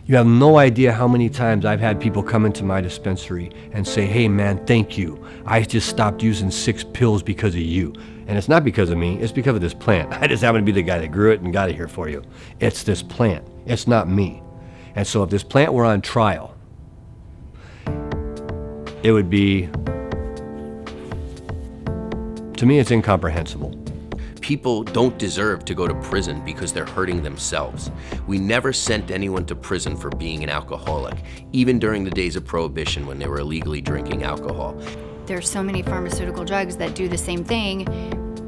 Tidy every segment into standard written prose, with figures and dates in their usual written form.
You have no idea how many times I've had people come into my dispensary and say, hey man, thank you. I just stopped using 6 pills because of you. And it's not because of me, it's because of this plant. I just happen to be the guy that grew it and got it here for you. It's this plant, it's not me. And so if this plant were on trial, it would be, to me, it's incomprehensible. People don't deserve to go to prison because they're hurting themselves. We never sent anyone to prison for being an alcoholic, even during the days of Prohibition when they were illegally drinking alcohol. There's so many pharmaceutical drugs that do the same thing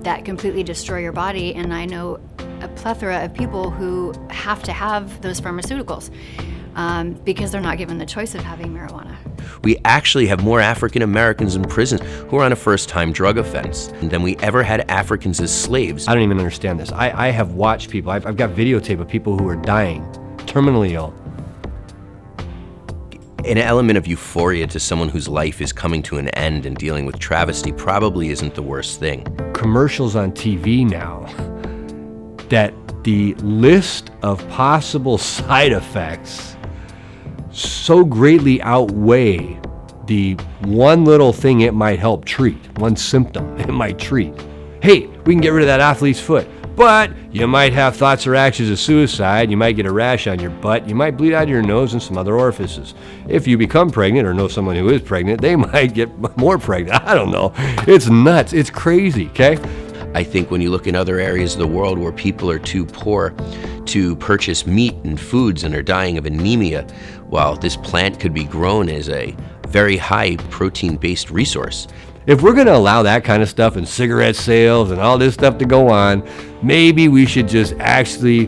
that completely destroy your body, and I know a plethora of people who have to have those pharmaceuticals because they're not given the choice of having marijuana. We actually have more African Americans in prison who are on a first-time drug offense than we ever had Africans as slaves. I don't even understand this. I have watched people, I've got videotape of people who are dying, terminally ill. An element of euphoria to someone whose life is coming to an end and dealing with travesty probably isn't the worst thing. Commercials on TV now that the list of possible side effects so greatly outweigh the one little thing it might help treat, one symptom it might treat. Hey, we can get rid of that athlete's foot, but you might have thoughts or actions of suicide, you might get a rash on your butt, you might bleed out of your nose and some other orifices. If you become pregnant or know someone who is pregnant, they might get more pregnant. I don't know. It's nuts. It's crazy, okay? I think when you look in other areas of the world where people are too poor to purchase meat and foods and are dying of anemia, while this plant could be grown as a very high protein-based resource. If we're gonna allow that kind of stuff and cigarette sales and all this stuff to go on, maybe we should just actually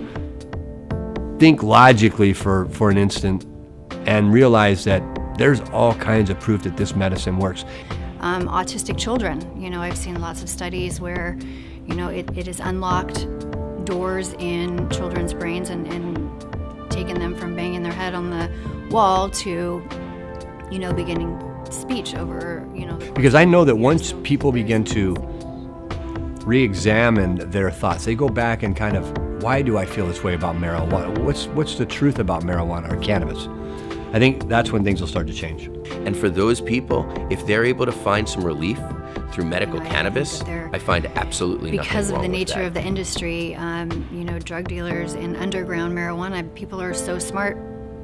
think logically for an instant and realize that there's all kinds of proof that this medicine works. Autistic children, I've seen lots of studies where, it has unlocked doors in children's brains and taken them from banging their head on the wall to, beginning speech over, Because I know that once people begin to re-examine their thoughts, they go back and kind of, why do I feel this way about marijuana? What's the truth about marijuana or cannabis? I think that's when things will start to change. And for those people, if they're able to find some relief through medical cannabis, I find absolutely nothing wrong with that. Because of the nature of the industry, drug dealers and underground marijuana, people are so smart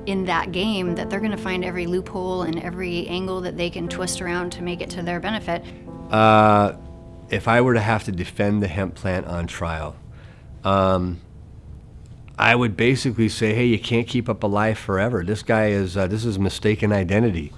in that game that they're going to find every loophole and every angle that they can twist around to make it to their benefit. If I were to have to defend the hemp plant on trial, I would basically say, hey, you can't keep up a lie forever. This guy is, this is mistaken identity,